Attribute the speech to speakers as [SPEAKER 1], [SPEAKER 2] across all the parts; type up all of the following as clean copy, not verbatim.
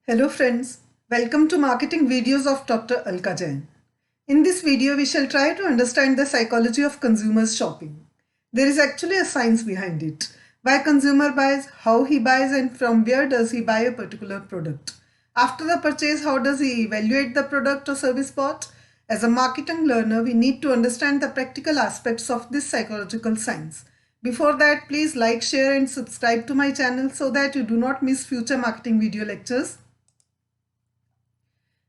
[SPEAKER 1] Hello friends, welcome to Marketing Videos of Dr. Alka Jain. In this video, we shall try to understand the psychology of consumers shopping. There is actually a science behind it. Why consumer buys, how he buys, and from where does he buy a particular product. After the purchase, how does he evaluate the product or service bought? As a marketing learner, we need to understand the practical aspects of this psychological science. Before that, please like, share and subscribe to my channel so that you do not miss future marketing video lectures.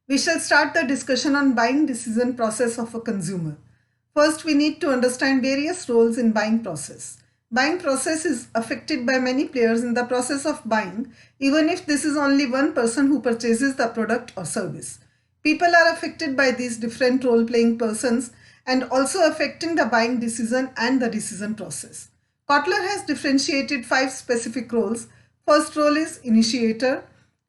[SPEAKER 1] We shall start the discussion on buying decision process of a consumer. First, we need to understand various roles in buying process. Buying process is affected by many players in the process of buying, even if this is only one person who purchases the product or service. People are affected by these different role-playing persons and also affecting the buying decision and the decision process. Kotler has differentiated 5 specific roles. First role is initiator,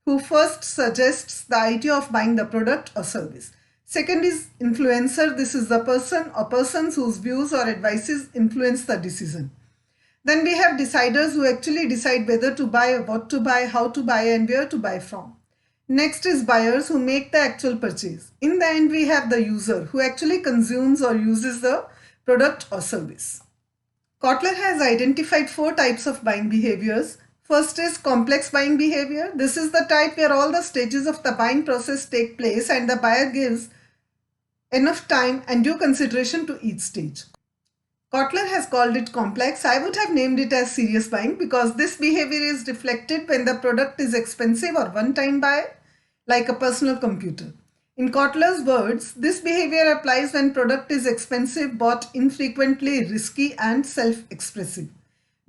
[SPEAKER 1] who first suggests the idea of buying the product or service. Second is influencer. This is the person or persons whose views or advices influence the decision. Then we have deciders who actually decide whether to buy, what to buy, how to buy and where to buy from. Next is buyers who make the actual purchase. In the end, we have the user who actually consumes or uses the product or service. Kotler has identified 4 types of buying behaviors. First is complex buying behavior. This is the type where all the stages of the buying process take place and the buyer gives enough time and due consideration to each stage. Kotler has called it complex. I would have named it as serious buying because this behavior is reflected when the product is expensive or one-time buy, like a personal computer. In Kotler's words, this behavior applies when product is expensive, bought infrequently, risky and self-expressive.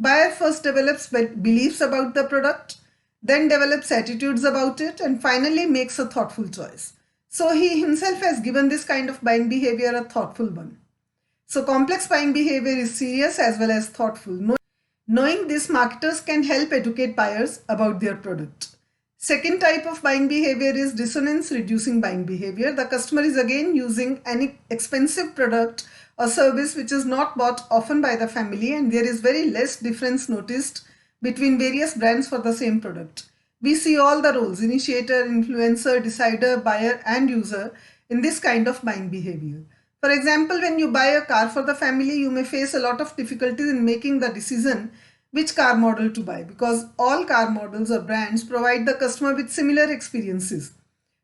[SPEAKER 1] Buyer first develops beliefs about the product, then develops attitudes about it, and finally makes a thoughtful choice. So he himself has given this kind of buying behavior a thoughtful one. So complex buying behavior is serious as well as thoughtful. Knowing this, marketers can help educate buyers about their product. Second type of buying behavior is dissonance reducing buying behavior. The customer is again using an expensive product or service which is not bought often by the family, and there is very less difference noticed between various brands for the same product. We see all the roles: initiator, influencer, decider, buyer and user in this kind of buying behavior. For example, when you buy a car for the family, you may face a lot of difficulties in making the decision which car model to buy because all car models or brands provide the customer with similar experiences.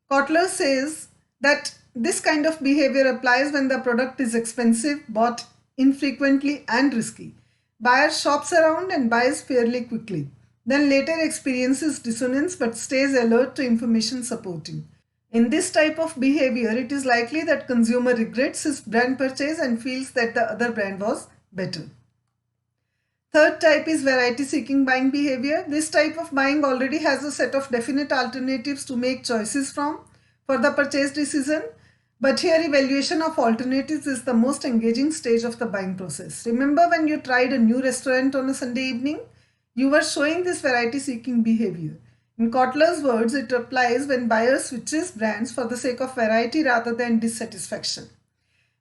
[SPEAKER 1] Kotler says that this kind of behavior applies when the product is expensive, bought infrequently and risky. Buyer shops around and buys fairly quickly. Then later experiences dissonance but stays alert to information supporting. In this type of behavior, it is likely that consumer regrets his brand purchase and feels that the other brand was better. Third type is variety-seeking buying behavior. This type of buying already has a set of definite alternatives to make choices from for the purchase decision. But here evaluation of alternatives is the most engaging stage of the buying process. Remember when you tried a new restaurant on a Sunday evening? You were showing this variety-seeking behavior. In Kotler's words, it applies when buyer switches brands for the sake of variety rather than dissatisfaction.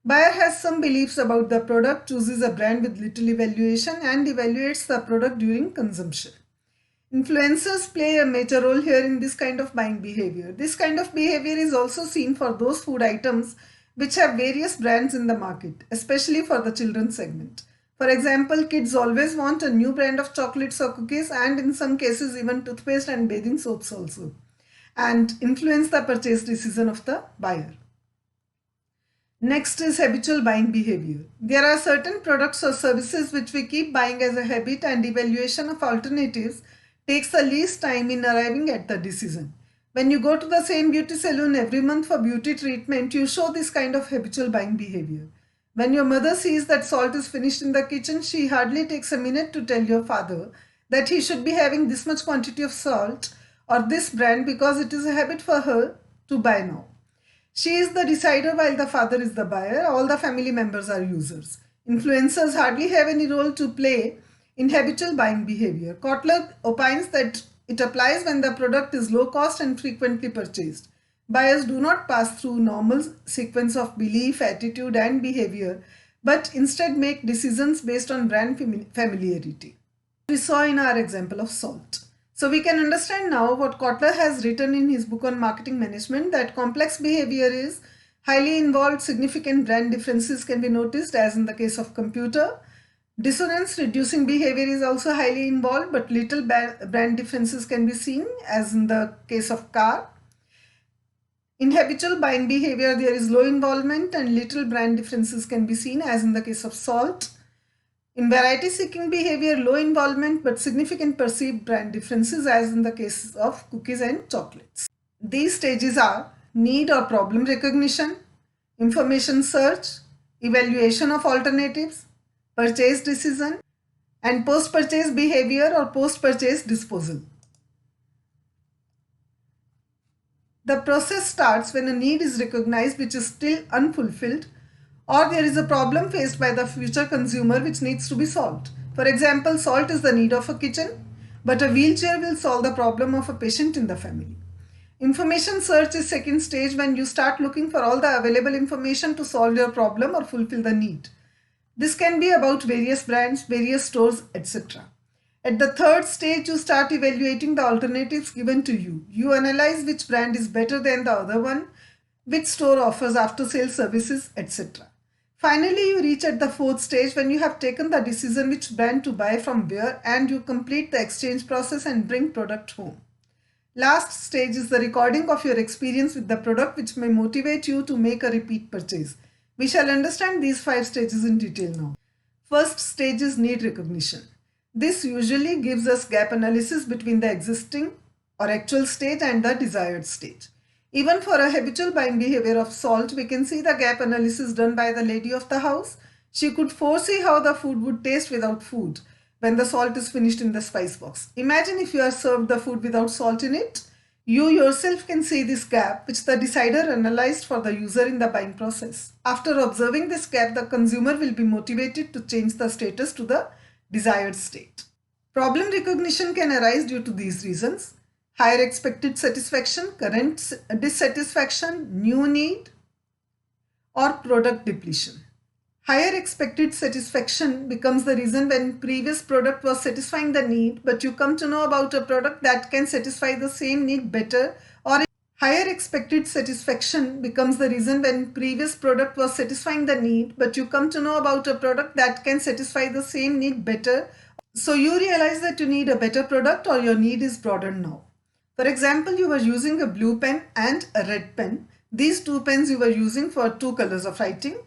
[SPEAKER 1] Buyer has some beliefs about the product, chooses a brand with little evaluation and evaluates the product during consumption. Influencers play a major role here in this kind of buying behavior. This kind of behavior is also seen for those food items which have various brands in the market, especially for the children's segment. For example, kids always want a new brand of chocolates or cookies and in some cases even toothpaste and bathing soaps also, and influence the purchase decision of the buyer. Next is habitual buying behavior. There are certain products or services which we keep buying as a habit, and evaluation of alternatives takes the least time in arriving at the decision. When you go to the same beauty salon every month for beauty treatment, you show this kind of habitual buying behavior. When your mother sees that salt is finished in the kitchen, she hardly takes a minute to tell your father that he should be having this much quantity of salt or this brand because it is a habit for her to buy now. She is the decider while the father is the buyer. All the family members are users. Influencers hardly have any role to play in habitual buying behavior. Kotler opines that it applies when the product is low cost and frequently purchased. Buyers do not pass through normal sequence of belief, attitude and behavior, but instead make decisions based on brand familiarity. We saw in our example of salt. So we can understand now what Kotler has written in his book on marketing management, that complex behavior is highly involved, significant brand differences can be noticed as in the case of computer. Dissonance reducing behavior is also highly involved, but little brand differences can be seen as in the case of car. In habitual buying behavior, there is low involvement and little brand differences can be seen as in the case of salt. In variety seeking behavior, low involvement but significant perceived brand differences as in the case of cookies and chocolates. These stages are need or problem recognition, information search, evaluation of alternatives, purchase decision, and post-purchase behavior or post-purchase disposal. The process starts when a need is recognized which is still unfulfilled, or there is a problem faced by the future consumer which needs to be solved. For example, salt is the need of a kitchen, but a wheelchair will solve the problem of a patient in the family. Information search is second stage when you start looking for all the available information to solve your problem or fulfill the need. This can be about various brands, various stores, etc. At the third stage, you start evaluating the alternatives given to you. You analyze which brand is better than the other one, which store offers after-sale services, etc. Finally, you reach at the fourth stage when you have taken the decision which brand to buy from where, and you complete the exchange process and bring product home. Last stage is the recording of your experience with the product which may motivate you to make a repeat purchase. We shall understand these 5 stages in detail now. First stage is need recognition. This usually gives us gap analysis between the existing or actual state and the desired state. Even for a habitual buying behavior of salt, we can see the gap analysis done by the lady of the house. She could foresee how the food would taste without food when the salt is finished in the spice box. Imagine if you are served the food without salt in it. You yourself can see this gap which the decider analyzed for the user in the buying process. After observing this gap, the consumer will be motivated to change the status to the desired state. Problem recognition can arise due to these reasons: higher expected satisfaction, current dissatisfaction, new need, or product depletion. Higher expected satisfaction becomes the reason when previous product was satisfying the need, but you come to know about a product that can satisfy the same need better, or higher expected satisfaction becomes the reason when previous product was satisfying the need, but you come to know about a product that can satisfy the same need better. So you realize that you need a better product or your need is broadened now. For example, you were using a blue pen and a red pen. These two pens you were using for 2 colors of writing.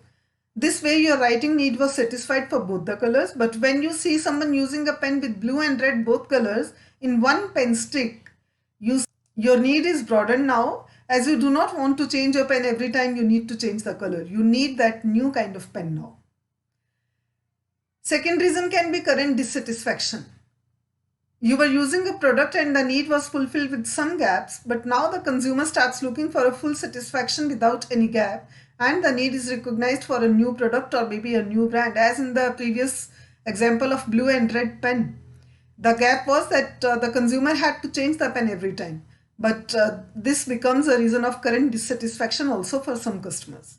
[SPEAKER 1] This way your writing need was satisfied for both the colors, but when you see someone using a pen with blue and red both colors in one pen stick, your need is broadened now, as you do not want to change your pen every time you need to change the color. You need that new kind of pen now. Second reason can be current dissatisfaction. You were using a product and the need was fulfilled with some gaps, but now the consumer starts looking for a full satisfaction without any gap, and the need is recognized for a new product or maybe a new brand, as in the previous example of blue and red pen. The gap was that the consumer had to change the pen every time, but this becomes a reason of current dissatisfaction also for some customers.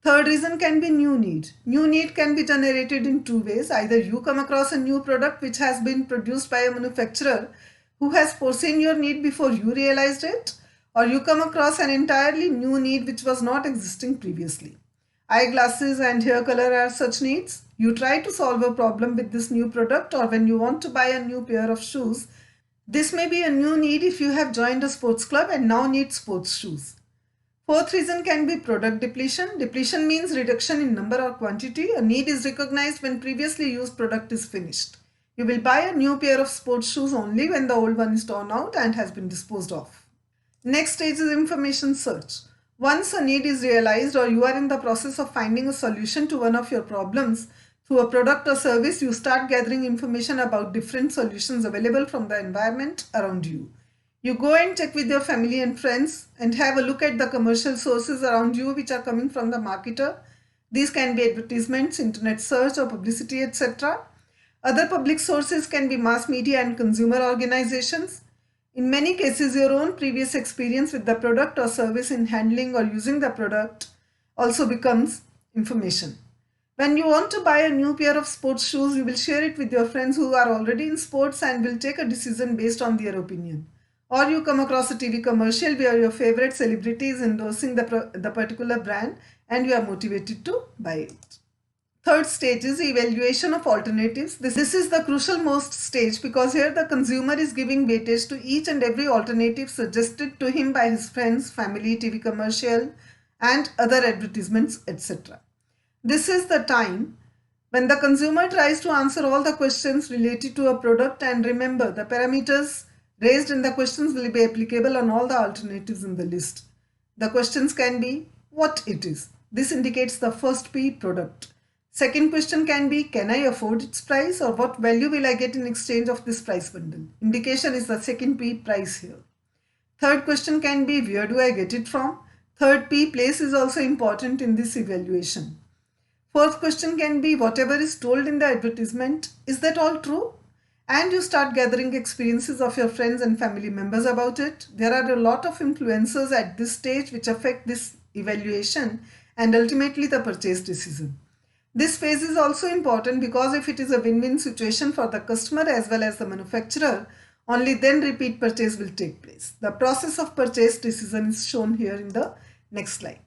[SPEAKER 1] Third reason can be new need. New need can be generated in 2 ways. Either you come across a new product which has been produced by a manufacturer who has foreseen your need before you realized it, or you come across an entirely new need which was not existing previously. Eyeglasses and hair color are such needs. You try to solve a problem with this new product, or when you want to buy a new pair of shoes. This may be a new need if you have joined a sports club and now need sports shoes. Fourth reason can be product depletion. Depletion means reduction in number or quantity. A need is recognized when previously used product is finished. You will buy a new pair of sports shoes only when the old one is torn out and has been disposed of. Next stage is information search. Once a need is realized or you are in the process of finding a solution to one of your problems through a product or service, you start gathering information about different solutions available from the environment around you. You go and check with your family and friends and have a look at the commercial sources around you which are coming from the marketer. These can be advertisements, internet search or publicity, etc. Other public sources can be mass media and consumer organizations. In many cases, your own previous experience with the product or service in handling or using the product also becomes information. When you want to buy a new pair of sports shoes, you will share it with your friends who are already in sports and will take a decision based on their opinion. Or you come across a TV commercial where your favorite celebrity is endorsing the particular brand and you are motivated to buy it. Third stage is evaluation of alternatives. This is the crucial most stage because here the consumer is giving weightage to each and every alternative suggested to him by his friends, family, TV commercial and other advertisements, etc. This is the time when the consumer tries to answer all the questions related to a product, and remember, the parameters raised in the questions will be applicable on all the alternatives in the list. The questions can be what it is. This indicates the first P, product. Second question can be, can I afford its price, or what value will I get in exchange of this price bundle? Indication is the second P, price here. Third question can be, where do I get it from? Third P, place is also important in this evaluation. Fourth question can be, whatever is told in the advertisement, is that all true? And you start gathering experiences of your friends and family members about it. There are a lot of influencers at this stage which affect this evaluation and ultimately the purchase decision. This phase is also important because if it is a win-win situation for the customer as well as the manufacturer, only then repeat purchase will take place. The process of purchase decision is shown here in the next slide.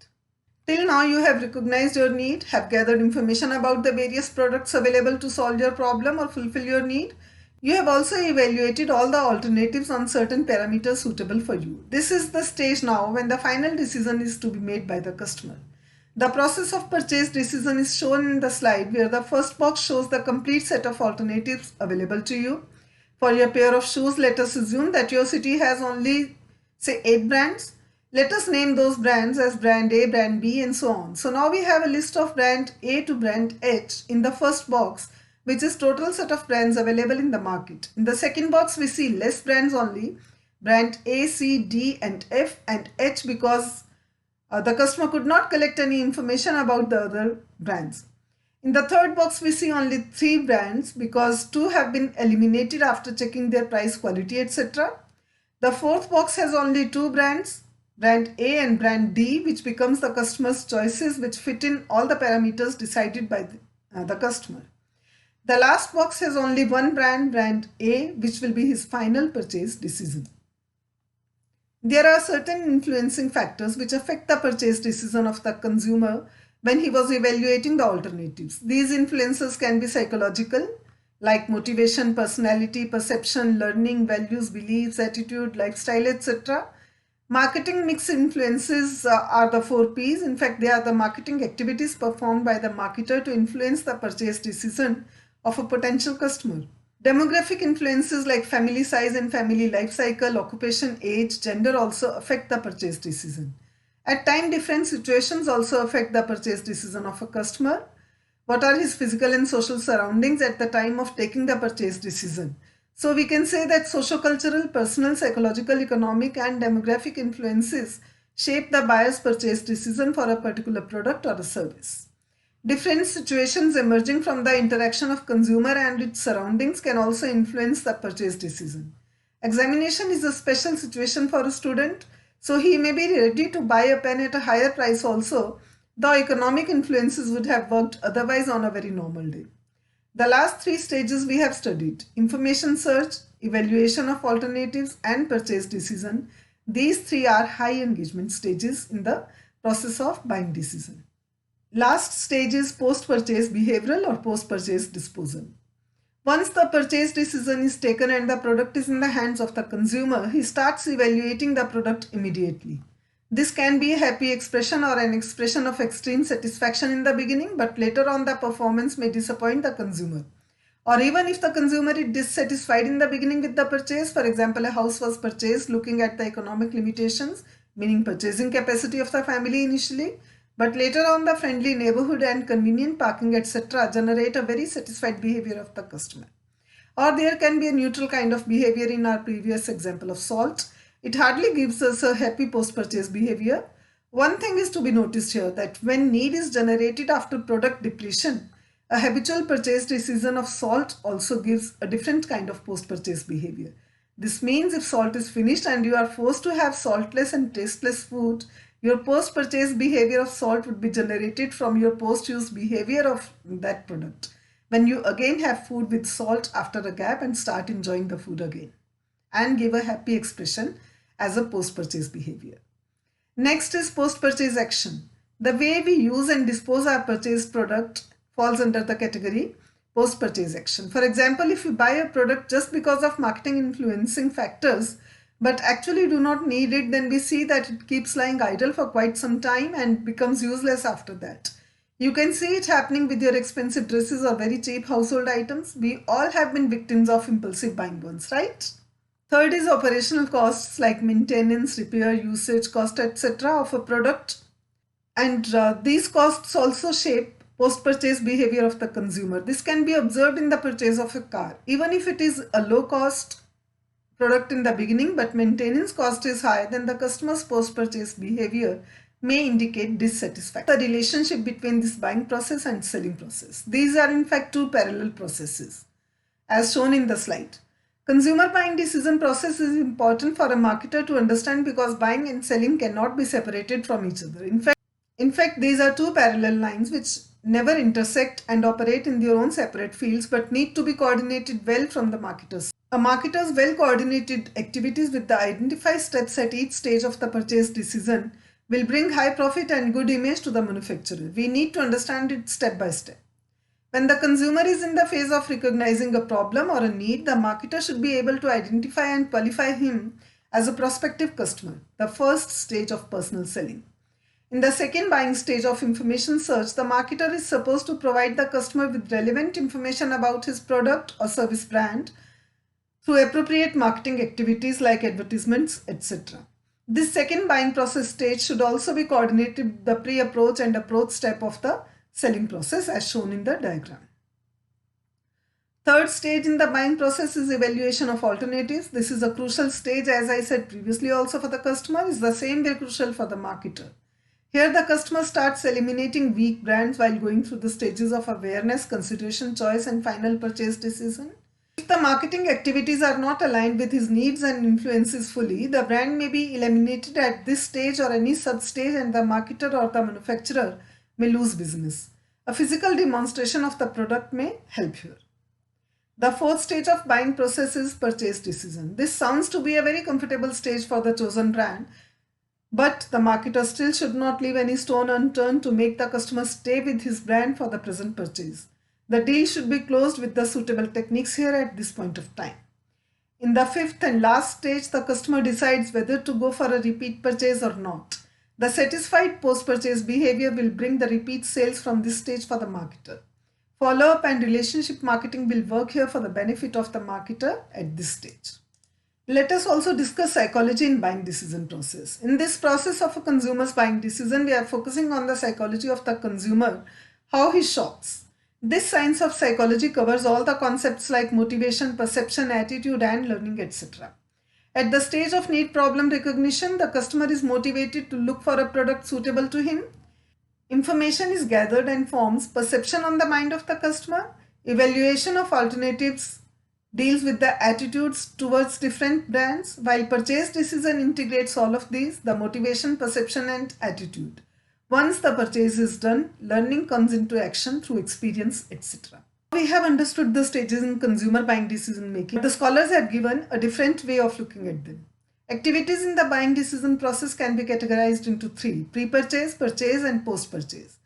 [SPEAKER 1] Till now you have recognized your need, have gathered information about the various products available to solve your problem or fulfill your need. You have also evaluated all the alternatives on certain parameters suitable for you. This is the stage now when the final decision is to be made by the customer. The process of purchase decision is shown in the slide where the first box shows the complete set of alternatives available to you. For your pair of shoes, let us assume that your city has only say 8 brands. Let us name those brands as brand A, brand B and so on. So now we have a list of brand A to brand H in the first box, which is total set of brands available in the market. In the second box we see less brands only, brand A, C, D and F and H because the customer could not collect any information about the other brands. In the third box we see only 3 brands because 2 have been eliminated after checking their price, quality, etc. The fourth box has only 2 brands, brand A and brand D, which becomes the customer's choices which fit in all the parameters decided by the customer. The last box has only one brand, brand A, which will be his final purchase decision. There are certain influencing factors which affect the purchase decision of the consumer when he was evaluating the alternatives. These influences can be psychological, like motivation, personality, perception, learning, values, beliefs, attitude, lifestyle, etc. Marketing mix influences are the 4 Ps. In fact, they are the marketing activities performed by the marketer to influence the purchase decision of a potential customer. Demographic influences like family size and family life cycle, occupation, age, gender also affect the purchase decision. At time, different situations also affect the purchase decision of a customer. What are his physical and social surroundings at the time of taking the purchase decision? So we can say that socio-cultural, personal, psychological, economic and demographic influences shape the buyer's purchase decision for a particular product or a service. Different situations emerging from the interaction of consumer and its surroundings can also influence the purchase decision. Examination is a special situation for a student, so he may be ready to buy a pen at a higher price also, though economic influences would have worked otherwise on a very normal day. The last 3 stages we have studied: information search, evaluation of alternatives and purchase decision. These 3 are high engagement stages in the process of buying decision. Last stage is post-purchase behavioral or post-purchase disposal. Once the purchase decision is taken and the product is in the hands of the consumer, he starts evaluating the product immediately. This can be a happy expression or an expression of extreme satisfaction in the beginning, but later on the performance may disappoint the consumer. Or even if the consumer is dissatisfied in the beginning with the purchase, for example, a house was purchased looking at the economic limitations, meaning purchasing capacity of the family initially, but later on the friendly neighborhood and convenient parking, etc. generate a very satisfied behavior of the customer. Or there can be a neutral kind of behavior in our previous example of salt. It hardly gives us a happy post-purchase behavior. One thing is to be noticed here, that when need is generated after product depletion, a habitual purchase decision of salt also gives a different kind of post-purchase behavior. This means if salt is finished and you are forced to have saltless and tasteless food, Your post-purchase behavior of salt would be generated from your post-use behavior of that product when you again have food with salt after a gap and start enjoying the food again, and give a happy expression as a post-purchase behavior. Next is post-purchase action. The way we use and dispose our purchased product falls under the category post-purchase action. For example, if you buy a product just because of marketing influencing factors but actually do not need it, then we see that it keeps lying idle for quite some time and becomes useless after that. You can see it happening with your expensive dresses or very cheap household items. We all have been victims of impulsive buying once, right? Third is operational costs like maintenance, repair, usage cost, etc. of a product. And these costs also shape post-purchase behavior of the consumer. This can be observed in the purchase of a car. Even if it is a low-cost product in the beginning, but maintenance cost is high, then the customer's post-purchase behavior may indicate dissatisfaction. The relationship between this buying process and selling process. These are in fact two parallel processes, as shown in the slide. Consumer buying decision process is important for a marketer to understand because buying and selling cannot be separated from each other. In fact, these are two parallel lines which never intersect and operate in their own separate fields but need to be coordinated well from the marketers. A marketer's well-coordinated activities with the identified steps at each stage of the purchase decision will bring high profit and good image to the manufacturer. We need to understand it step by step. When the consumer is in the phase of recognizing a problem or a need, the marketer should be able to identify and qualify him as a prospective customer, the first stage of personal selling. In the second buying stage of information search, the marketer is supposed to provide the customer with relevant information about his product or service brand through appropriate marketing activities like advertisements, etc. This second buying process stage should also be coordinated with the pre-approach and approach step of the selling process as shown in the diagram. Third stage in the buying process is evaluation of alternatives. This is a crucial stage, as I said previously also, for the customer, is the same way crucial for the marketer. Here the customer starts eliminating weak brands while going through the stages of awareness, consideration, choice and final purchase decision. If the marketing activities are not aligned with his needs and influences fully, the brand may be eliminated at this stage or any sub-stage and the marketer or the manufacturer may lose business. A physical demonstration of the product may help here. The fourth stage of buying process is purchase decision. This sounds to be a very comfortable stage for the chosen brand, but the marketer still should not leave any stone unturned to make the customer stay with his brand for the present purchase. The deal should be closed with the suitable techniques here at this point of time. In the fifth and last stage, the customer decides whether to go for a repeat purchase or not. The satisfied post-purchase behavior will bring the repeat sales from this stage for the marketer. Follow-up and relationship marketing will work here for the benefit of the marketer at this stage. Let us also discuss psychology in buying decision process. In this process of a consumer's buying decision, we are focusing on the psychology of the consumer, how he shops. This science of psychology covers all the concepts like motivation, perception, attitude and learning, etc. At the stage of need problem recognition, the customer is motivated to look for a product suitable to him. Information is gathered and forms perception on the mind of the customer. Evaluation of alternatives deals with the attitudes towards different brands, while purchase decision integrates all of these, the motivation, perception and attitude. Once the purchase is done, learning comes into action through experience, etc. We have understood the stages in consumer buying decision making. The scholars have given a different way of looking at them. Activities in the buying decision process can be categorized into three: pre-purchase, purchase and post-purchase.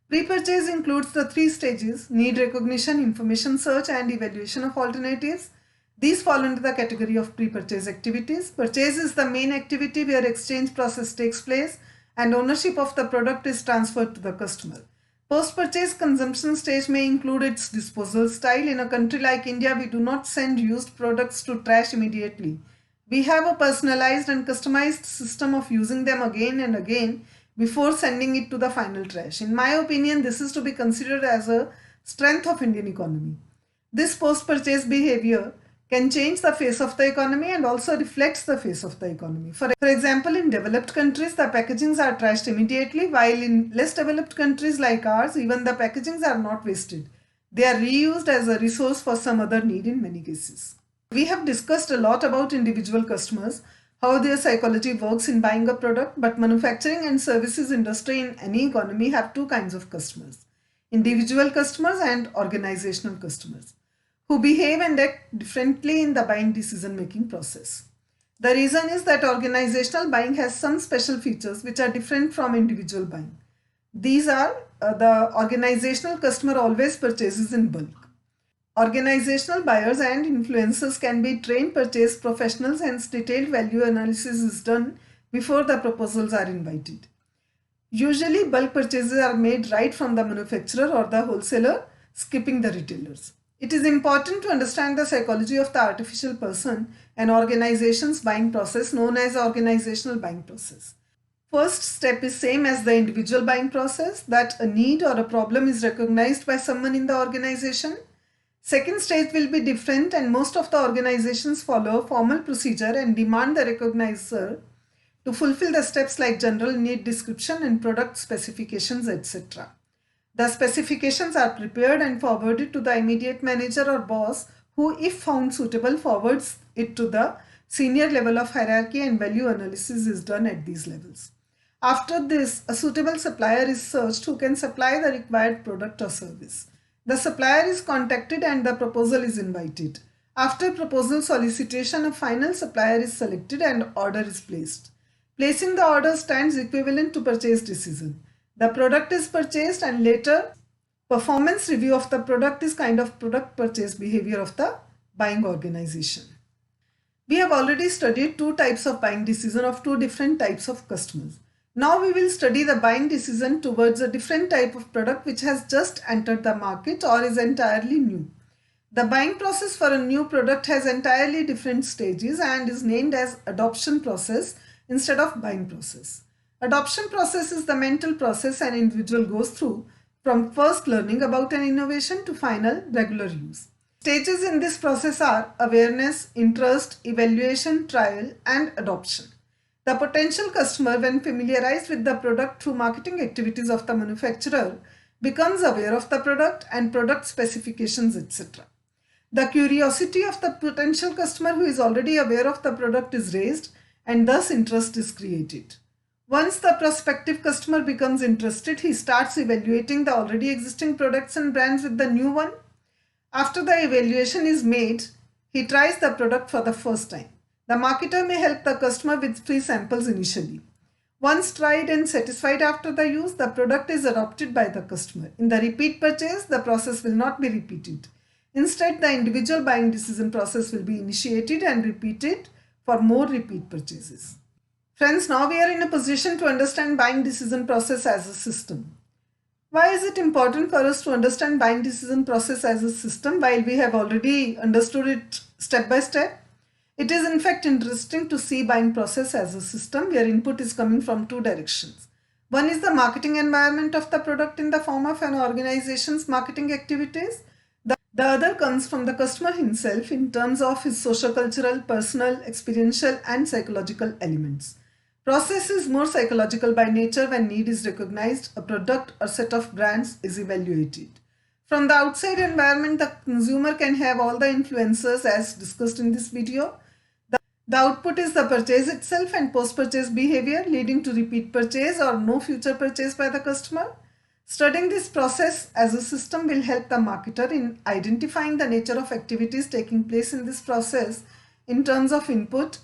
[SPEAKER 1] Pre-purchase includes the three stages: need recognition, information search and evaluation of alternatives. These fall under the category of pre-purchase activities. Purchase is the main activity where exchange process takes place and ownership of the product is transferred to the customer. Post-purchase consumption stage may include its disposal style. In a country like India, we do not send used products to trash immediately. We have a personalized and customized system of using them again and again before sending it to the final trash. In my opinion, this is to be considered as a strength of Indian economy. This post-purchase behavior can change the face of the economy and also reflects the face of the economy. For example, in developed countries, the packagings are trashed immediately, while in less developed countries like ours, even the packagings are not wasted. They are reused as a resource for some other need in many cases. We have discussed a lot about individual customers. how their psychology works in buying a product, but manufacturing and services industry in any economy have two kinds of customers: individual customers and organizational customers, who behave and act differently in the buying decision making process. The reason is that organizational buying has some special features which are different from individual buying. These are the organizational customer always purchases in bulk. Organizational buyers and influencers can be trained purchase professionals, hence detailed value analysis is done before the proposals are invited. Usually bulk purchases are made right from the manufacturer or the wholesaler, skipping the retailers. It is important to understand the psychology of the artificial person and organization's buying process, known as organizational buying process. First step is same as the individual buying process, that a need or a problem is recognized by someone in the organization. Second stage will be different, and most of the organizations follow a formal procedure and demand the recognizer to fulfill the steps like general need description and product specifications, etc. The specifications are prepared and forwarded to the immediate manager or boss, who, if found suitable, forwards it to the senior level of hierarchy, and value analysis is done at these levels. After this, a suitable supplier is searched who can supply the required product or service. The supplier is contacted and the proposal is invited. After proposal solicitation, a final supplier is selected and order is placed. Placing the order stands equivalent to purchase decision. The product is purchased and later performance review of the product is kind of product purchase behavior of the buying organization. We have already studied two types of buying decision of two different types of customers. Now we will study the buying decision towards a different type of product which has just entered the market or is entirely new. The buying process for a new product has entirely different stages and is named as adoption process instead of buying process. Adoption process is the mental process an individual goes through from first learning about an innovation to final regular use. Stages in this process are awareness, interest, evaluation, trial, and adoption. The potential customer, when familiarized with the product through marketing activities of the manufacturer, becomes aware of the product and product specifications, etc. The curiosity of the potential customer who is already aware of the product is raised, and thus interest is created. Once the prospective customer becomes interested, he starts evaluating the already existing products and brands with the new one. After the evaluation is made, he tries the product for the first time. The marketer may help the customer with free samples initially. Once tried and satisfied after the use, the product is adopted by the customer. In the repeat purchase, the process will not be repeated. Instead, the individual buying decision process will be initiated and repeated for more repeat purchases. Friends, now we are in a position to understand buying decision process as a system. Why is it important for us to understand buying decision process as a system while we have already understood it step by step? It is in fact interesting to see buying process as a system where input is coming from two directions. One is the marketing environment of the product in the form of an organization's marketing activities. The other comes from the customer himself in terms of his socio-cultural, personal, experiential and psychological elements. Process is more psychological by nature. When need is recognized, a product or set of brands is evaluated. From the outside environment, the consumer can have all the influences as discussed in this video. The output is the purchase itself and post-purchase behavior leading to repeat purchase or no future purchase by the customer. Studying this process as a system will help the marketer in identifying the nature of activities taking place in this process in terms of input,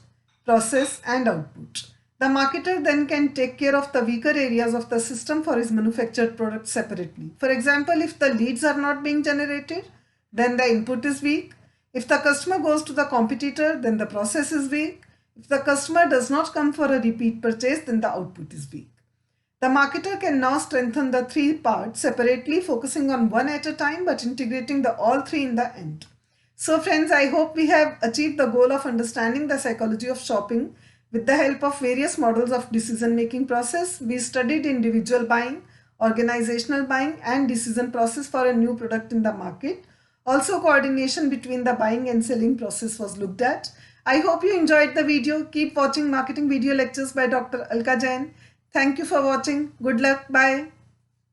[SPEAKER 1] process and output. The marketer then can take care of the weaker areas of the system for his manufactured product separately. For example, if the leads are not being generated, then the input is weak. If the customer goes to the competitor, then the process is weak. If the customer does not come for a repeat purchase, then the output is weak. The marketer can now strengthen the three parts separately, focusing on one at a time but integrating the all three in the end. So friends, I hope we have achieved the goal of understanding the psychology of shopping. With the help of various models of decision-making process, we studied individual buying, organizational buying and decision process for a new product in the market. Also, coordination between the buying and selling process was looked at. I hope you enjoyed the video. Keep watching marketing video lectures by Dr. Alka Jain. Thank you for watching. Good luck. Bye.